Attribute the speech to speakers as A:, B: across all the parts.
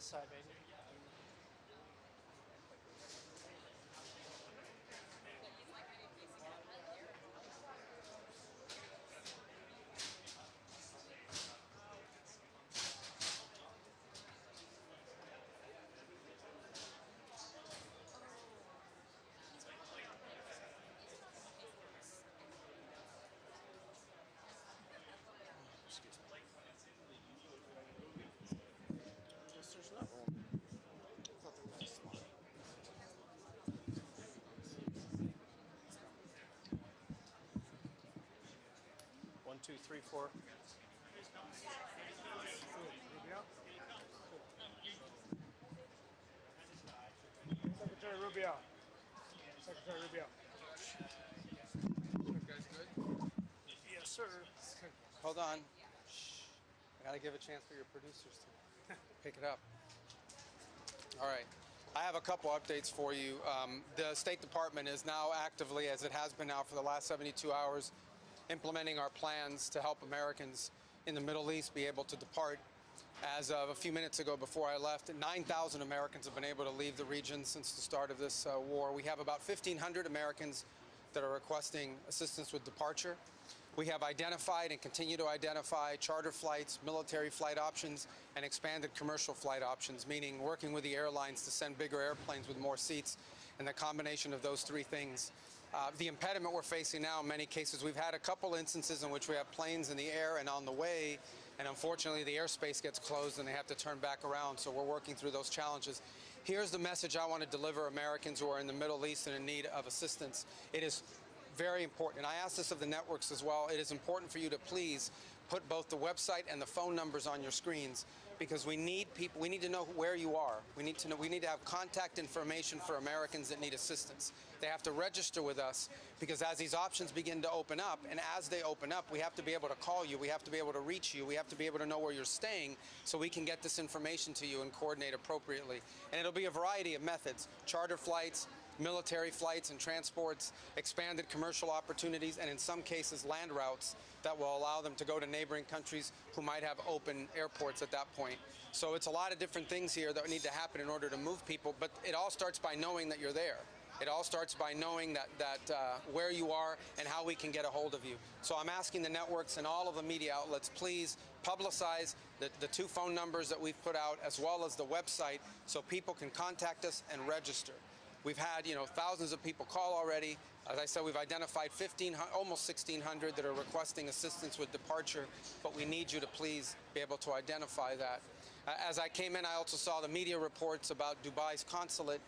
A: side, baby. Excuse me. I guess there's not room. I thought there was a slot. 1, 2, 3, 4.
B: Rubio? Secretary Rubio. Secretary Rubio. You guys good?
A: Yes, sir.
C: Hold on. Shh. I gotta give a chance for your producers to pick it up. All right. I have a couple updates for you. The State Department is now actively, as it has been now for the last 72 hours, implementing our plans to help Americans in the Middle East be able to depart. As of a few minutes ago before I left, 9,000 Americans have been able to leave the region since the start of this war. We have about 1,500 Americans that are requesting assistance with departure. We have identified and continue to identify charter flights, military flight options, and expanded commercial flight options, meaning working with the airlines to send bigger airplanes with more seats, and the combination of those three things. The impediment we're facing now, in many cases, we've had a couple instances in which we have planes in the air and on the way, and unfortunately the airspace gets closed and they have to turn back around, so we're working through those challenges. Here's the message I want to deliver Americans who are in the Middle East and in need of assistance. It is very important, and I ask this of the networks as well. It is important for you to please put both the website and the phone numbers on your screens, because we need people. We need to know where you are. We need to know. We need to have contact information for Americans that need assistance. They have to register with us, because as these options begin to open up, and as they open up, we have to be able to call you. We have to be able to reach you. We have to be able to know where you're staying, so we can get this information to you and coordinate appropriately. And it'll be a variety of methods: charter flights, military flights and transports, expanded commercial opportunities, and in some cases land routes that will allow them to go to neighboring countries who might have open airports at that point. So it's a lot of different things here that need to happen in order to move people, but it all starts by knowing that you're there. It all starts by knowing that where you are and how we can get a hold of you. So I'm asking the networks and all of the media outlets, please publicize the two phone numbers that we've put out, as well as the website, so people can contact us and register. We've had, thousands of people call already. As I said, we've identified almost 1,600 that are requesting assistance with departure, but we need you to please be able to identify that. As I came in, I also saw the media reports about Dubai's consulate.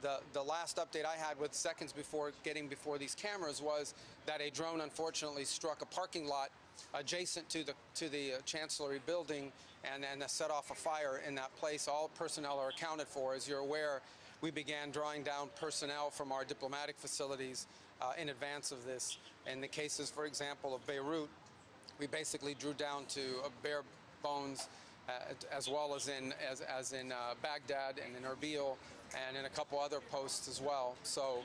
C: The last update I had with seconds before getting before these cameras was that a drone unfortunately struck a parking lot adjacent to the Chancellery building and set off a fire in that place. All personnel are accounted for. As you're aware, we began drawing down personnel from our diplomatic facilities in advance of this. In the cases, for example, of Beirut, we basically drew down to bare bones, as well as in Baghdad and in Erbil and in a couple other posts as well. So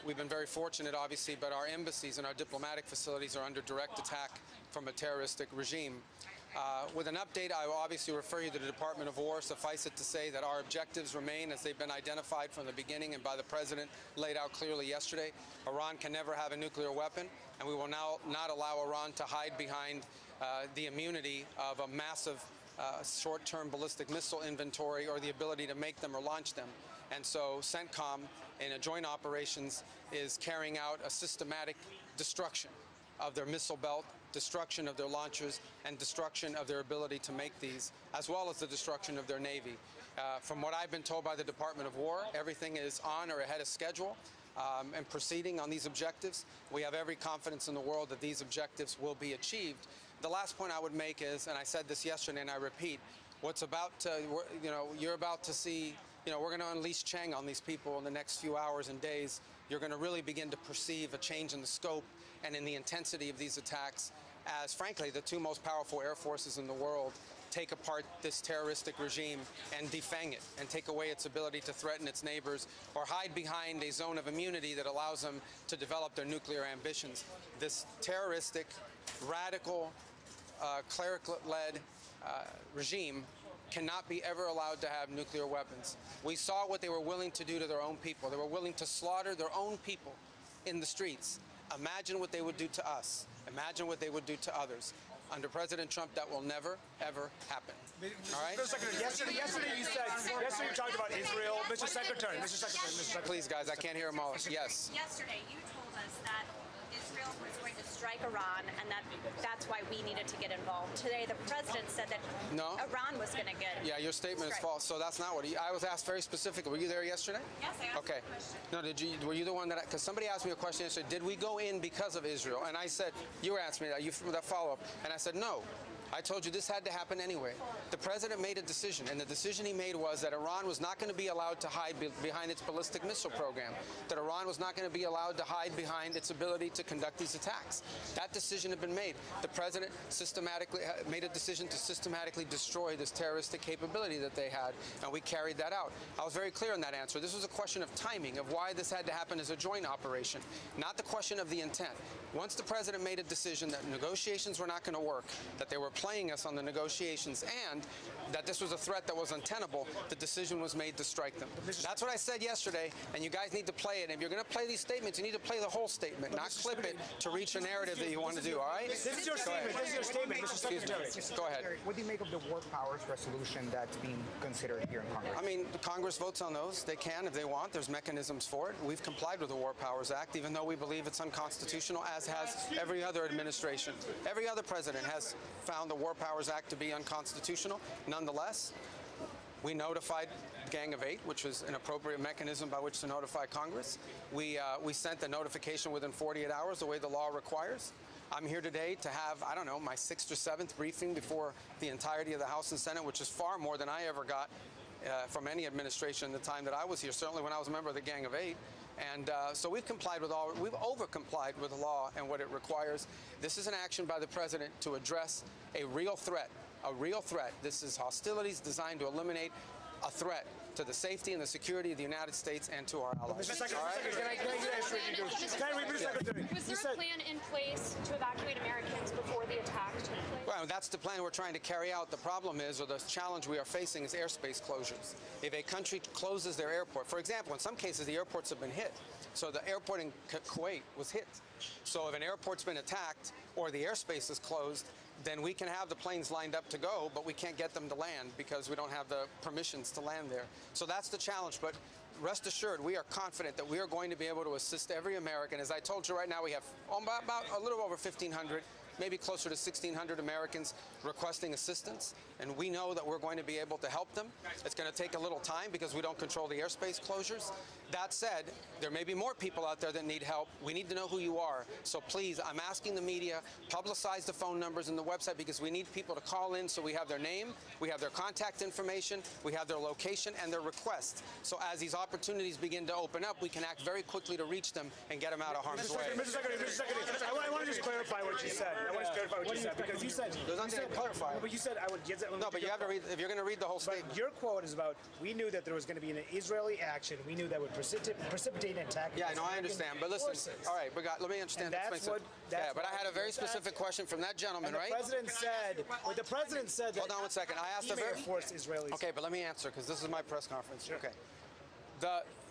C: we've been very fortunate, obviously, but our embassies and our diplomatic facilities are under direct attack from a terroristic regime. With an update, I will obviously refer you to the Department of War. Suffice it to say that our objectives remain as they've been identified from the beginning and by the President laid out clearly yesterday. Iran can never have a nuclear weapon, and we will now not allow Iran to hide behind the immunity of a massive short-term ballistic missile inventory or the ability to make them or launch them. And so CENTCOM, in a joint operations, is carrying out a systematic destruction of their missile belt, destruction of their launchers, and destruction of their ability to make these, as well as the destruction of their Navy. From what I've been told by the Department of War, everything is on or ahead of schedule and proceeding on these objectives. We have every confidence in the world that these objectives will be achieved. The last point I would make is, and I said this yesterday and I repeat, what's about to, you're about to see, we're going to unleash Chang on these people in the next few hours and days. You're going to really begin to perceive a change in the scope and in the intensity of these attacks as, frankly, the two most powerful air forces in the world take apart this terroristic regime and defang it and take away its ability to threaten its neighbors or hide behind a zone of immunity that allows them to develop their nuclear ambitions. This terroristic, radical, cleric-led regime cannot be ever allowed to have nuclear weapons. We saw what they were willing to do to their own people. They were willing to slaughter their own people in the streets. Imagine what they would do to us. Imagine what they would do to others. Under President Trump, that will never, ever happen. All right?
B: Yesterday you talked about Israel. Mr. Secretary.
C: Please, guys, I can't hear them all. Yes.
D: Yesterday, you told us that Israel was going to strike Iran, and that's why we needed to get involved. Today, the president said that Iran was going to get.
C: Yeah, your statement is false. So that's not what I was asked very specifically. Were you there yesterday?
D: Yes, I asked
C: okay.
D: a question.
C: No, did you? Were you the one that? Because somebody asked me a question yesterday. Did we go in because of Israel? And I said, you were asking me that follow-up, and I said no. I told you this had to happen anyway. The president made a decision, and the decision he made was that Iran was not going to be allowed to hide behind its ballistic missile program, that Iran was not going to be allowed to hide behind its ability to conduct these attacks. That decision had been made. The president systematically made a decision to systematically destroy this terroristic capability that they had, and we carried that out. I was very clear in that answer. This was a question of timing, of why this had to happen as a joint operation, not the question of the intent. Once the president made a decision that negotiations were not going to work, that they were playing us on the negotiations, and that this was a threat that was untenable, the decision was made to strike them. That's what I said yesterday, and you guys need to play it. And if you're going to play these statements, you need to play the whole statement, not clip it to reach a narrative that you want to do, all right?
B: This is your statement. This is your statement, Mr. Secretary.
C: Go ahead.
E: What do you make of the war powers resolution that's being considered here in Congress?
C: I mean, Congress votes on those. They can if they want. There's mechanisms for it. We've complied with the War Powers Act, even though we believe it's unconstitutional, as has every other administration. Every other president has found the War Powers Act to be unconstitutional. Nonetheless, we notified Gang of Eight, which was an appropriate mechanism by which to notify Congress. We sent the notification within 48 hours, the way the law requires. I'm here today to have, I don't know, my 6th or 7th briefing before the entirety of the House and Senate, which is far more than I ever got from any administration in the time that I was here, certainly when I was a member of the Gang of Eight. And so we've over-complied with the law and what it requires. This is an action by the president to address a real threat. This is hostilities designed to eliminate a threat to the safety and the security of the United States and to our allies.
B: Mr. Secretary, can I
F: Was there a plan in place to evacuate Americans before the attack took place?
C: Well, that's the plan we're trying to carry out. The problem is, or the challenge we are facing, is airspace closures. If a country closes their airport, for example, in some cases the airports have been hit. So the airport in Kuwait was hit. So if an airport's been attacked or the airspace is closed, then we can have the planes lined up to go, but we can't get them to land because we don't have the permissions to land there. So that's the challenge. But rest assured, we are confident that we are going to be able to assist every American. As I told you right now, we have about a little over 1,500, maybe closer to 1,600 Americans requesting assistance, and we know that we're going to be able to help them. It's going to take a little time because we don't control the airspace closures. That said, there may be more people out there that need help. We need to know who you are. So please, I'm asking the media, publicize the phone numbers and the website, because we need people to call in so we have their name, we have their contact information, we have their location and their request. So as these opportunities begin to open up, we can act very quickly to reach them and get them out of harm's way.
B: Mr. Secretary, I want to just clarify what you said. Because you said
C: there's nothing to clarify.
B: But you said I would get that.
C: No, but you have to read. If you're going to read the whole statement.
B: But your quote is about, we knew that there was going to be an Israeli action. We knew that would precipitate an attack.
C: Yeah, no, I understand. But listen, all right, let me understand. But I had a very specific question from that gentleman, right?
B: The president said that.
C: Hold on one second. I asked
B: he may have forced Israelis.
C: Okay, but let me answer, because this is my press conference. Sure. Okay.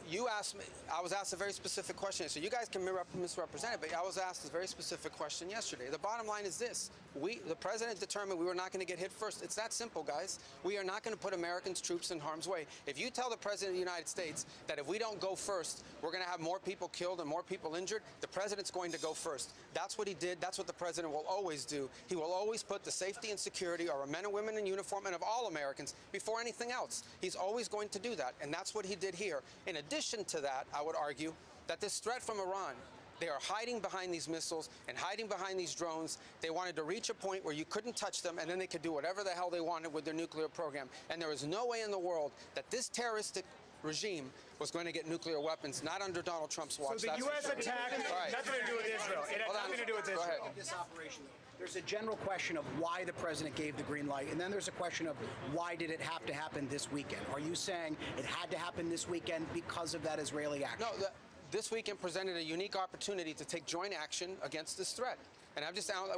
C: You asked me, I was asked a very specific question. So you guys can misrepresent it, but I was asked a very specific question yesterday. The bottom line is this. The president determined we were not going to get hit first. It's that simple, guys. We are not going to put Americans' troops in harm's way. If you tell the president of the United States that if we don't go first, we're going to have more people killed and more people injured, the president's going to go first. That's what he did. That's what the president will always do. He will always put the safety and security of our men and women in uniform and of all Americans before anything else. He's always going to do that, and that's what he did here. In addition to that, I would argue that this threat from Iran, they are hiding behind these missiles and hiding behind these drones. They wanted to reach a point where you couldn't touch them, and then they could do whatever the hell they wanted with their nuclear program. And there is no way in the world that this terroristic regime was going to get nuclear weapons, not under Donald Trump's watch.
B: So the U.S. attack had nothing to do with Israel. It had nothing to do with Israel.
C: Go ahead.
G: This operation, there's a general question of why the president gave the green light, and then there's a question of why did it have to happen this weekend? Are you saying it had to happen this weekend because of that Israeli action?
C: No, this weekend presented a unique opportunity to take joint action against this threat. And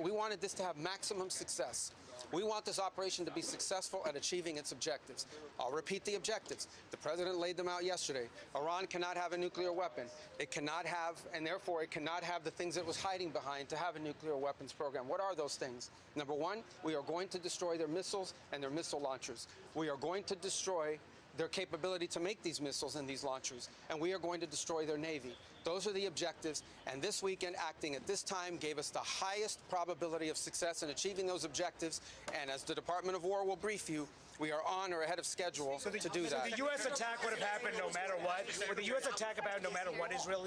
C: we wanted this to have maximum success. We want this operation to be successful at achieving its objectives. I'll repeat the objectives. The president laid them out yesterday. Iran cannot have a nuclear weapon. It cannot have, and therefore it cannot have the things it was hiding behind to have a nuclear weapons program. What are those things? Number one, we are going to destroy their missiles and their missile launchers. We are going to destroy their capability to make these missiles and these launchers, and we are going to destroy their Navy. Those are the objectives, and this weekend, acting at this time, gave us the highest probability of success in achieving those objectives, and as the Department of War will brief you, we are on or ahead of schedule to do that.
B: So the U.S. attack would have happened no matter what? Would the U.S. attack have happened no matter what Israel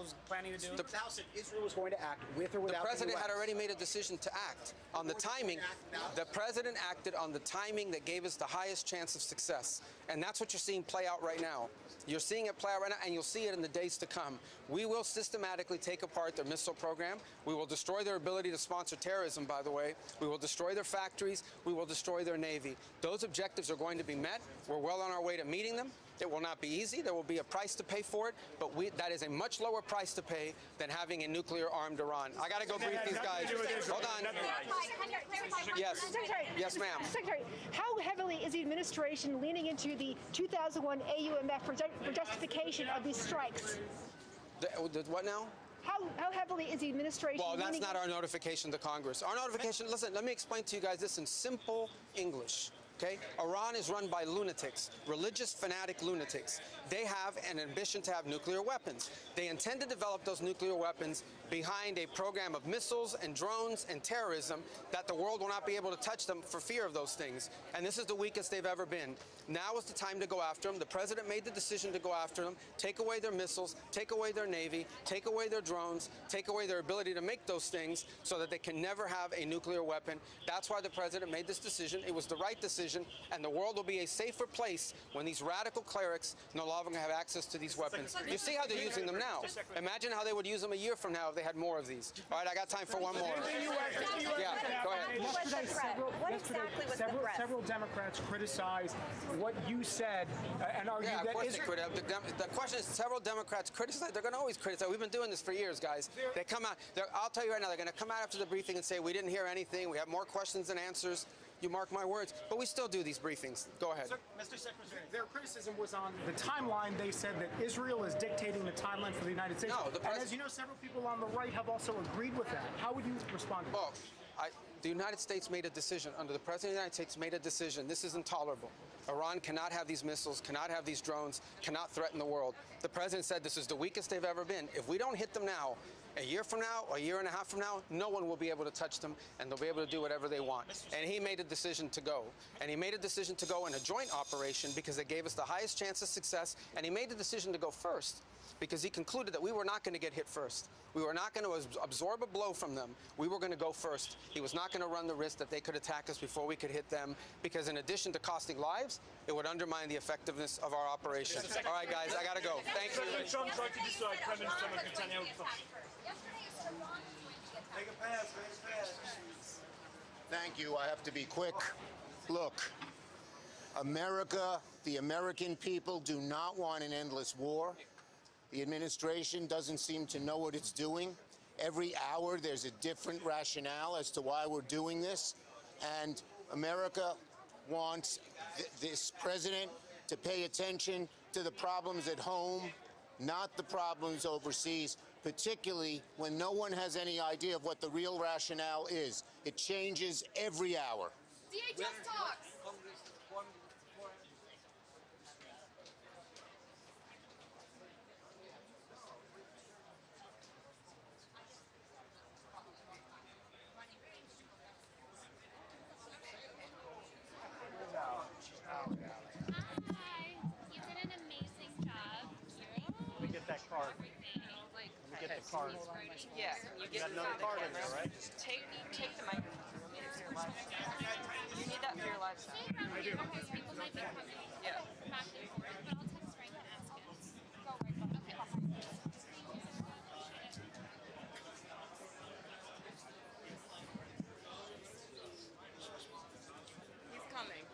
B: is planning to do?
G: Israel was going to act with or without
C: the president
G: the
C: had already made a decision to act on the timing. The president acted on the timing that gave us the highest chance of success. And that's what you're seeing play out right now. You're seeing it play out right now, and you'll see it in the days to come. We will systematically take apart their missile program. We will destroy their ability to sponsor terrorism, by the way. We will destroy their factories. We will destroy their Navy. Those objectives are going to be met. We're well on our way to meeting them. It will not be easy. There will be a price to pay for it, but that is a much lower price to pay than having a nuclear-armed Iran. I got to go brief these guys. Hold on. Yes. Yes, ma'am.
H: Secretary, how heavily is the administration leaning into the 2001 AUMF for justification of these strikes?
C: The what now?
H: How heavily is the administration
C: Well, that's not our notification to Congress. Our notification, listen, let me explain to you guys this in simple English. Okay? Iran is run by lunatics, religious fanatic lunatics. They have an ambition to have nuclear weapons. They intend to develop those nuclear weapons behind a program of missiles and drones and terrorism that the world will not be able to touch them for fear of those things. And this is the weakest they've ever been. Now is the time to go after them. The president made the decision to go after them, take away their missiles, take away their Navy, take away their drones, take away their ability to make those things so that they can never have a nuclear weapon. That's why the president made this decision. It was the right decision, and the world will be a safer place when these radical clerics no longer have access to these weapons. You see how they're using them now. Imagine how they would use them a year from now if they had more of these. All right, I got time for one more. Yeah, go ahead.
E: Several Democrats criticized what you said and argued
C: yeah, of
E: that
C: course they criticize. The question is, several Democrats criticize. They're going to always criticize. We've been doing this for years, guys. They come out. I'll tell you right now, they're going to come out after the briefing and say, we didn't hear anything. We have more questions than answers. You mark my words. But we still do these briefings. Go ahead.
E: Mr. Secretary, their criticism was on the timeline. They said that Israel is dictating the timeline for the United States.
C: No,
E: and as you know, several people on the right have also agreed with that. How would you respond to that?
C: Well, the United States made a decision. Under the President of the United States made a decision. This is intolerable. Iran cannot have these missiles, cannot have these drones, cannot threaten the world. The President said this is the weakest they've ever been. If we don't hit them now, a year from now, a year and a half from now, no one will be able to touch them, and they'll be able to do whatever they want. And he made a decision to go. And he made a decision to go in a joint operation because it gave us the highest chance of success, and he made the decision to go first because he concluded that we were not going to get hit first. We were not going to absorb a blow from them. We were going to go first. He was not going to run the risk that they could attack us before we could hit them, because in addition to costing lives, it would undermine the effectiveness of our operation. All right, guys, I got to go. Thank you.
I: Thank you. I have to be quick. Look, America, the American people do not want an endless war. The administration doesn't seem to know what it's doing. Every hour there's a different rationale as to why we're doing this. And America wants this president to pay attention to the problems at home, not the problems overseas, particularly when no one has any idea of what the real rationale is. It changes every hour.
F: DHS talks.
A: Yeah, you get another card in there, right? Just take the microphone. You need that for your live sound.
F: I do. People might be coming.
A: Yeah.
F: Back and forth, but I'll text Frank and ask him. Go right. Okay.
A: He's coming.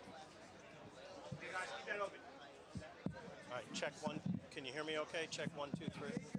J: Hey guys, keep that open. All right, check one. Can you hear me okay? Check 1, 2, 3.